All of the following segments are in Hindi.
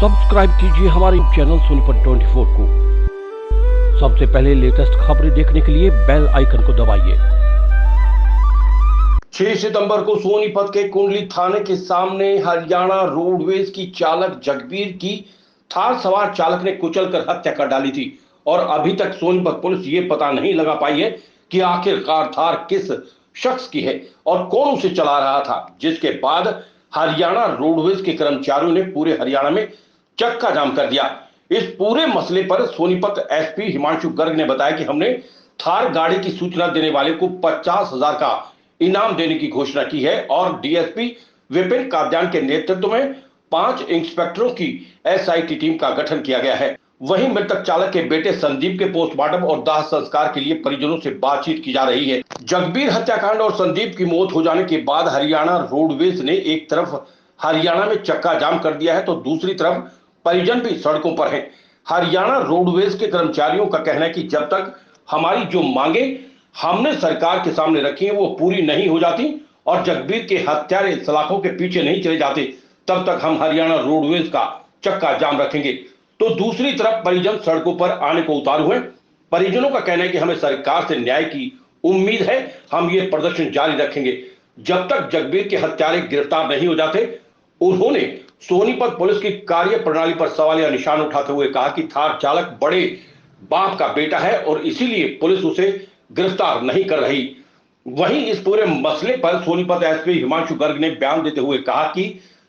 सब्सक्राइब कीजिए हमारे चैनल सोनीपत 24 को। सबसे पहले लेटेस्ट खबरें देखने के लिए बेल आइकन को दबाइए। 6 सितंबर को सोनीपत के कुंडली थाने के सामने हरियाणा रोडवेज की चालक जगबीर की थार सवार चालक ने कुचलकर हत्या कर डाली थी और अभी तक सोनीपत पुलिस ये पता नहीं लगा पाई है कि आखिरकार थार किस शख्स की है और कौन उसे चला रहा था, जिसके बाद हरियाणा रोडवेज के कर्मचारियों ने पूरे हरियाणा में चक्का जाम कर दिया। इस पूरे मसले पर सोनीपत एसपी हिमांशु गर्ग ने बताया कि हमने थार गाड़ी की सूचना देने वाले को 50,000 का इनाम देने की घोषणा की है और डीएसपी विपिन काद्यान के नेतृत्व में 5 इंस्पेक्टरों की एसआईटी टीम का गठन किया गया है। वहीं मृतक चालक के बेटे संदीप के पोस्टमार्टम और दाह संस्कार के लिए परिजनों से बातचीत की जा रही है। जगबीर हत्याकांड और संदीप की मौत हो जाने के बाद हरियाणा रोडवेज ने एक तरफ हरियाणा में चक्का जाम कर दिया है तो दूसरी तरफ परिजन भी सड़कों पर हैं। हरियाणा रोडवेज के कर्मचारियों का कहना है कि जब तक हमारी जो मांगे हमने सरकार के सामने रखी है वो पूरी नहीं हो जाती और जगबीर के हत्यारे सलाखों के पीछे नहीं चले जाते, तब तक हम हरियाणा रोडवेज का चक्का जाम रखेंगे। तो दूसरी तरफ परिजन सड़कों पर आने को उतार हुए। परिजनों का कहना है कि हमें सरकार से न्याय की उम्मीद है, हम ये प्रदर्शन जारी रखेंगे जब तक जगबीर के हत्यारे गिरफ्तार नहीं हो जाते। उन्होंने सोनीपत पुलिस की कार्य प्रणाली पर सवालिया निशान उठाते हुए कहा कि थार चालक बड़े बाप का बेटा है और इसीलिए पुलिस उसे गिरफ्तार नहीं कर रही। वहीं इस पूरे मसले पर सोनीपत एसपी हिमांशु गर्ग ने बयान देते हुए कहा कि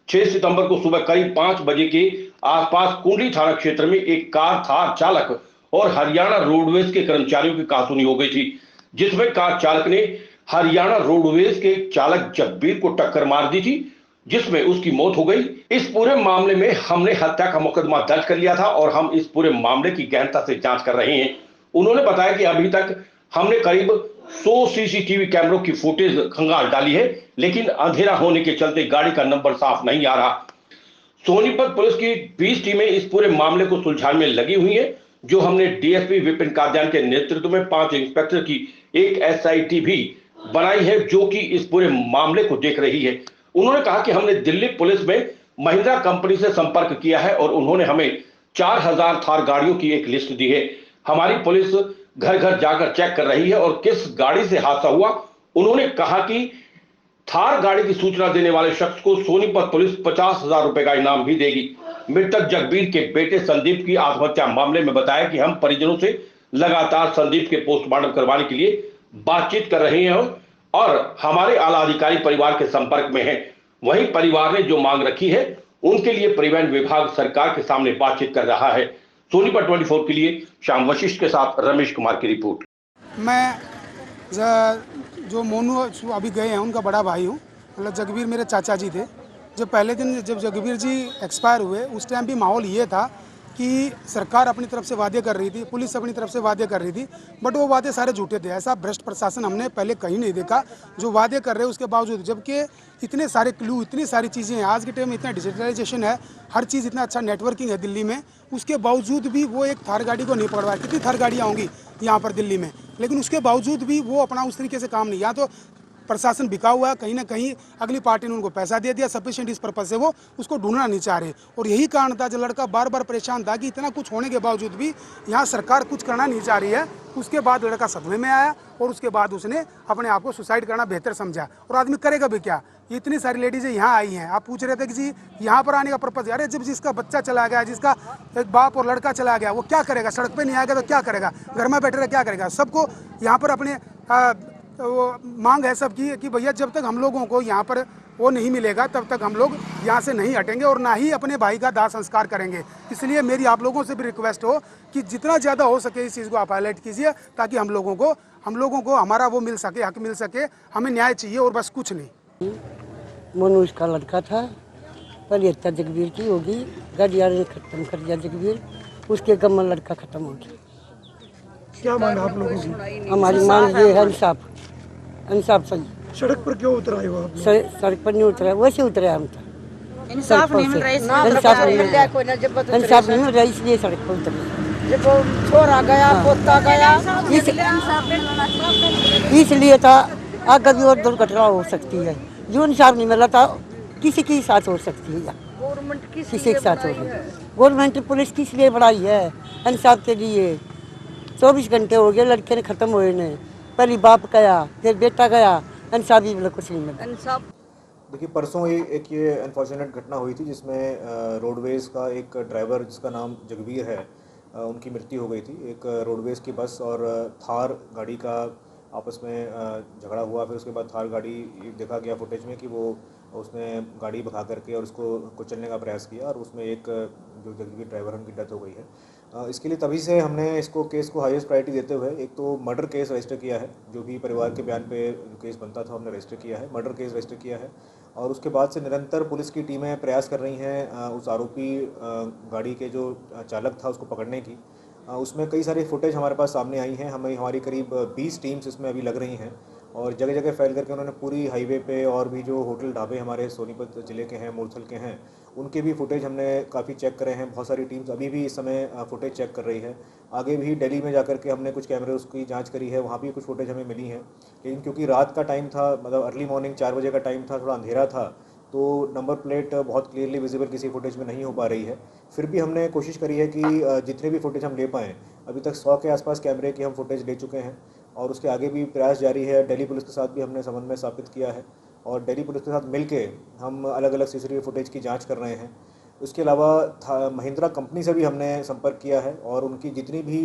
6 सितंबर को सुबह करीब 5 बजे के आसपास कुंडली थाना क्षेत्र में एक कार थार चालक और हरियाणा रोडवेज के कर्मचारियों की कहासुनी हो गई थी, जिसमें कार चालक ने हरियाणा रोडवेज के चालक जगबीर को टक्कर मार दी थी, जिसमें उसकी मौत हो गई। इस पूरे मामले में हमने हत्या का मुकदमा दर्ज कर लिया था और हम इस पूरे मामले की गहनता से जांच कर रहे हैं। उन्होंने बताया कि अभी तक हमने करीब 100 सीसीटीवी कैमरों की फुटेज खंगाल डाली है, लेकिन अंधेरा होने के चलते गाड़ी का नंबर साफ नहीं आ रहा। सोनीपत पुलिस की 20 टीमें इस पूरे मामले को सुलझाने में लगी हुई हैं, जो हमने डीएसपी विपिन काद्यान के नेतृत्व में 5 इंस्पेक्टर की एक एसआईटी भी बनाई है, जो कि इस पूरे मामले को देख रही है। उन्होंने कहा कि हमने दिल्ली पुलिस में महिंद्रा कंपनी से संपर्क किया है और उन्होंने हमें 4000 थार गाड़ियों की एक लिस्ट दी है। हमारी पुलिस घर घर जाकर चेक कर रही है और किस गाड़ी से हादसा हुआ। उन्होंने कहा कि थार गाड़ी की सूचना देने वाले शख्स को सोनीपत पुलिस 50,000 रुपए का इनाम भी देगी। मृतक जगबीर के बेटे संदीप की आत्महत्या मामले में बताया कि हम परिजनों से लगातार संदीप के पोस्टमार्टम करवाने के लिए बातचीत कर रहे हैं और हमारे आला अधिकारी परिवार के संपर्क में हैं। वहीं परिवार ने जो मांग रखी है उनके लिए परिवहन विभाग सरकार के सामने बातचीत कर रहा है। सोनीपत 24 के लिए श्याम वशिष्ठ के साथ रमेश कुमार की रिपोर्ट। मैं जो मोनू अभी गए हैं उनका बड़ा भाई हूँ। मतलब जगबीर मेरे चाचा जी थे। जो पहले दिन जब जगबीर जी एक्सपायर हुए उस टाइम भी माहौल ये था कि सरकार अपनी तरफ से वादे कर रही थी, पुलिस अपनी तरफ से वादे कर रही थी, बट वो वादे सारे झूठे थे। ऐसा भ्रष्ट प्रशासन हमने पहले कहीं नहीं देखा। जो वादे कर रहे हैं उसके बावजूद, जबकि इतने सारे क्लू, इतनी सारी चीज़ें हैं, आज के टाइम में इतना डिजिटलाइजेशन है, हर चीज़ इतना अच्छा नेटवर्किंग है दिल्ली में, उसके बावजूद भी वो एक थार गाड़ी को नहीं पकड़वा। कितनी थार गाड़ियाँ होंगी यहाँ पर दिल्ली में, लेकिन उसके बावजूद भी वो अपना उस तरीके से काम नहीं। या तो प्रशासन बिका हुआ है, कहीं ना कहीं अगली पार्टी ने उनको पैसा दे दिया सफिशिएंट, इस पर्पज से वो उसको ढूंढना नहीं चाह रहे। और यही कारण था, जो लड़का बार बार परेशान था कि इतना कुछ होने के बावजूद भी यहाँ सरकार कुछ करना नहीं चाह रही है। उसके बाद लड़का सदमे में आया और उसके बाद उसने अपने आप को सुसाइड करना बेहतर समझा। और आदमी करेगा भी क्या? इतनी सारी लेडीजें यहाँ आई हैं। आप पूछ रहे थे कि जी यहाँ पर आने का पर्पज, अरे जब जिसका बच्चा चला गया, जिसका एक बाप और लड़का चला गया, वो क्या करेगा? सड़क पे नहीं आएगा तो क्या करेगा? घर में बैठे रहे क्या करेगा? सबको यहाँ पर अपने वो मांग है सबकी कि भैया जब तक हम लोगों को यहाँ पर वो नहीं मिलेगा तब तक हम लोग यहाँ से नहीं हटेंगे और ना ही अपने भाई का दाह संस्कार करेंगे। इसलिए मेरी आप लोगों से भी रिक्वेस्ट हो कि जितना ज़्यादा हो सके इस चीज़ को आप हाईलाइट कीजिए, ताकि हम लोगों को हमारा वो मिल सके, हक मिल सके। हमें न्याय चाहिए और बस कुछ नहीं। मनुष्य का लड़का था, पर हत्या जगबीर की होगी, गाड़ियाँ ने खत्म कर दिया जगबीर, उसके गम में लड़का खत्म हो गया। क्या मांग आप लोगों की? हमारी मांग ये है इंसाफ, इंसाफ सही। सड़क पर क्यों उतरा है वो? सड़क पर नहीं उतरा, वैसे उतरे हम तो। इंसाफ नहीं मिल रहा है, इंसाफ नहीं मिल रहा, इसलिए सड़क पर उतरे। जब छोरा गया, पोता गया, इसलिए था आगे भी और दुर्घटना हो सकती है। जो इंसाफ नहीं मिला था किसी के साथ हो सकती है। गवर्नमेंट किसी के साथ हो गई। गवर्नमेंट पुलिस किस लिए बढ़ाई है? इंसाफ के लिए। 24 घंटे हो गए लड़के ने ख़त्म हुए ने, पहले बाप गया फिर बेटा गया, इंसाफ भी मतलब कुछ नहीं मिला। इंसाफ देखिए परसों एक ये अनफॉर्चुनेट घटना हुई थी जिसमें रोडवेज़ का एक ड्राइवर जिसका नाम जगबीर है, उनकी मृत्यु हो गई थी। एक रोडवेज़ की बस और थार गाड़ी का आपस में झगड़ा हुआ। फिर उसके बाद थार गाड़ी देखा गया फुटेज में कि वो उसने गाड़ी भगा करके और उसको कुचलने का प्रयास किया और उसमें एक जो जगबीर ड्राइवर है उनकी डेथ हो गई है। इसके लिए तभी से हमने इसको केस को हाईएस्ट प्रायोरिटी देते हुए एक तो मर्डर केस रजिस्टर किया है, जो भी परिवार के बयान पे जो केस बनता था हमने रजिस्टर किया है, मर्डर केस रजिस्टर किया है। और उसके बाद से निरंतर पुलिस की टीमें प्रयास कर रही हैं उस आरोपी गाड़ी के जो चालक था उसको पकड़ने की। उसमें कई सारी फुटेज हमारे पास सामने आई हैं। हमारी करीब 20 टीम्स इसमें अभी लग रही हैं और जगह जगह फैल करके उन्होंने पूरी हाईवे पे और भी जो होटल ढाबे हमारे सोनीपत ज़िले के हैं, मूलथल के हैं, उनके भी फुटेज हमने काफ़ी चेक करे हैं। बहुत सारी टीम्स अभी भी इस समय फुटेज चेक कर रही है। आगे भी दिल्ली में जाकर के हमने कुछ कैमरे उसकी जांच करी है, वहाँ भी कुछ फुटेज हमें मिली हैं। लेकिन क्योंकि रात का टाइम था, मतलब अर्ली मॉर्निंग 4 बजे का टाइम था, थोड़ा अंधेरा था, तो नंबर प्लेट बहुत क्लियरली विजिबल किसी फुटेज में नहीं हो पा रही है। फिर भी हमने कोशिश करी है कि जितने भी फुटेज हम ले पाएँ, अभी तक 100 के आसपास कैमरे की हम फुटेज ले चुके हैं और उसके आगे भी प्रयास जारी है। दिल्ली पुलिस के साथ भी हमने समन्वय स्थापित किया है और दिल्ली पुलिस के साथ मिलके हम अलग अलग सीसीटीवी फुटेज की जांच कर रहे हैं। उसके अलावा महिंद्रा कंपनी से भी हमने संपर्क किया है और उनकी जितनी भी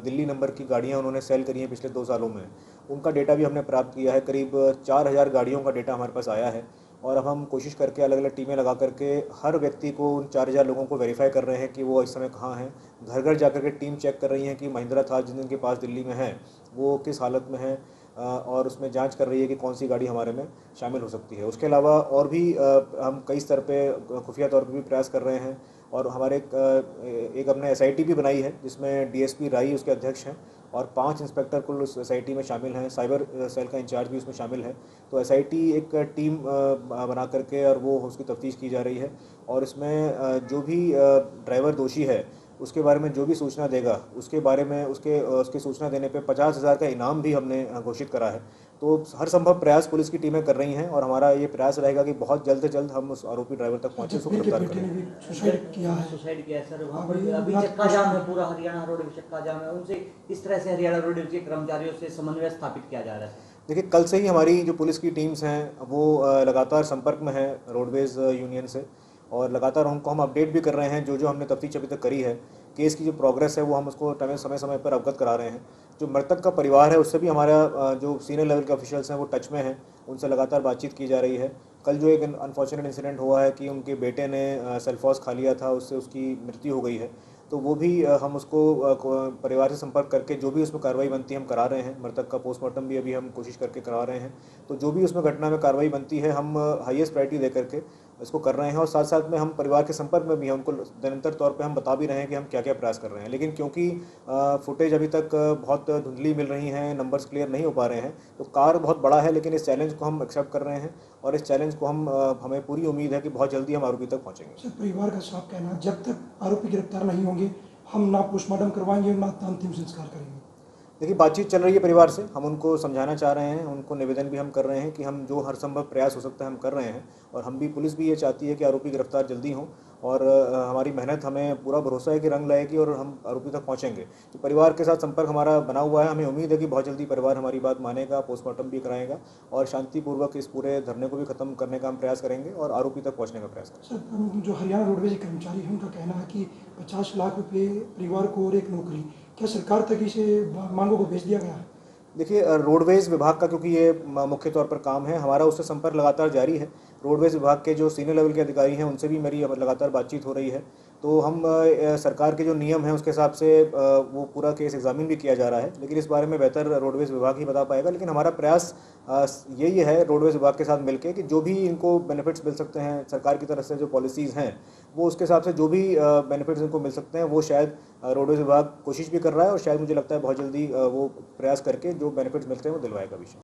दिल्ली नंबर की गाड़ियां उन्होंने सेल करी हैं पिछले 2 सालों में, उनका डेटा भी हमने प्राप्त किया है। करीब 4000 गाड़ियों का डेटा हमारे पास आया है और अब हम कोशिश करके अलग अलग टीमें लगा करके हर व्यक्ति को, उन 4000 लोगों को वेरीफाई कर रहे हैं कि वो इस समय कहाँ हैं। घर घर जा कर के टीम चेक कर रही है कि महिंद्रा थार जिनके पास दिल्ली में है वो किस हालत में है और उसमें जांच कर रही है कि कौन सी गाड़ी हमारे में शामिल हो सकती है। उसके अलावा और भी हम कई स्तर पे खुफिया तौर पे भी प्रयास कर रहे हैं और हमारे एक हमने SIT भी बनाई है जिसमें DSP राई उसके अध्यक्ष हैं और 5 इंस्पेक्टर कुल उस SIT में शामिल हैं। साइबर सेल का इंचार्ज भी उसमें शामिल है। तो SIT एक टीम बना करके और वो उसकी तफ्तीश की जा रही है और इसमें जो भी ड्राइवर दोषी है उसके बारे में जो भी सूचना देगा उसके बारे में उसके सूचना देने पे 50,000 का इनाम भी हमने घोषित करा है। तो हर संभव प्रयास पुलिस की टीमें कर रही हैं और हमारा ये प्रयास रहेगा कि बहुत जल्द से जल्द हम उस आरोपी ड्राइवर तक पहुंचे, उसको गिरफ्तार करें। सुसाइड किया है सर, वहाँ पर अभी चक्का जाम है, पूरा हरियाणा रोडवेज चक्का जाम है। उनसे इस तरह से हरियाणा रोडवेज के कर्मचारियों से समन्वय स्थापित किया जा रहा है। देखिए कल से ही हमारी जो पुलिस की टीम्स हैं वो लगातार संपर्क में है रोडवेज़ यूनियन से और लगातार उनको हम अपडेट भी कर रहे हैं। जो हमने तफ्तीश अभी तक करी है, केस की जो प्रोग्रेस है वो हम उसको समय समय पर अवगत करा रहे हैं। जो मृतक का परिवार है उससे भी हमारा जो सीनियर लेवल के ऑफिशियल्स हैं वो टच में हैं, उनसे लगातार बातचीत की जा रही है। कल जो एक अनफॉर्चुनेट इंसिडेंट हुआ है कि उनके बेटे ने सेल्फॉस खा लिया था, उससे उसकी मृत्यु हो गई है, तो वो भी हम उसको परिवार से संपर्क करके जो भी उसमें कार्रवाई बनती है हम करा रहे हैं। मृतक का पोस्टमार्टम भी अभी हम कोशिश करके करा रहे हैं। तो जो भी उसमें घटना में कार्रवाई बनती है हम हाईएस्ट प्रायोरिटी दे करके इसको कर रहे हैं और साथ साथ में हम परिवार के संपर्क में भी हैं, उनको निरंतर तौर पे हम बता भी रहे हैं कि हम क्या क्या प्रयास कर रहे हैं। लेकिन क्योंकि फुटेज अभी तक बहुत धुंधली मिल रही हैं, नंबर्स क्लियर नहीं हो पा रहे हैं, तो कार्य बहुत बड़ा है। लेकिन इस चैलेंज को हम एक्सेप्ट कर रहे हैं और इस चैलेंज को हमें पूरी उम्मीद है कि बहुत जल्दी हम आरोपी तक पहुँचेंगे। सर परिवार का साफ कहना है जब तक आरोपी गिरफ्तार नहीं होंगे हम ना पोस्टमार्टम करवाएंगे ना अंतिम संस्कार करेंगे। देखिए बातचीत चल रही है परिवार से, हम उनको समझाना चाह रहे हैं, उनको निवेदन भी हम कर रहे हैं कि हम जो हर संभव प्रयास हो सकता है हम कर रहे हैं और हम भी, पुलिस भी ये चाहती है कि आरोपी गिरफ्तार जल्दी हों और हमारी मेहनत, हमें पूरा भरोसा है कि रंग लाएगी और हम आरोपी तक पहुंचेंगे। तो परिवार के साथ संपर्क हमारा बना हुआ है, हमें उम्मीद है कि बहुत जल्दी परिवार हमारी बात मानेगा, पोस्टमार्टम भी कराएगा और शांतिपूर्वक इस पूरे धरने को भी खत्म करने का हम प्रयास करेंगे और आरोपी तक पहुँचने का प्रयास करेंगे। सर जो हरियाणा रोडवेज के कर्मचारी हैं उनका कहना है कि 50 लाख रुपये परिवार को और एक नौकरी, क्या सरकार तक इसे मांगों को भेज दिया गया है? देखिए रोडवेज़ विभाग का क्योंकि ये मुख्य तौर पर काम है, हमारा उससे संपर्क लगातार जारी है। रोडवेज़ विभाग के जो सीनियर लेवल के अधिकारी हैं उनसे भी मेरी लगातार बातचीत हो रही है। तो हम सरकार के जो नियम हैं उसके हिसाब से वो पूरा केस एग्जामिन भी किया जा रहा है, लेकिन इस बारे में बेहतर रोडवेज़ विभाग ही बता पाएगा। लेकिन हमारा प्रयास यही है रोडवेज़ विभाग के साथ मिलकर कि जो भी इनको बेनिफिट्स मिल सकते हैं सरकार की तरफ से, जो पॉलिसीज़ हैं वो उसके हिसाब से जो भी बेनिफिट्स इनको मिल सकते हैं वो शायद रोडवेज़ विभाग कोशिश भी कर रहा है और शायद मुझे लगता है बहुत जल्दी वो प्रयास करके जो बेनिफिट्स मिलते हैं वो दिलवाएगा भी।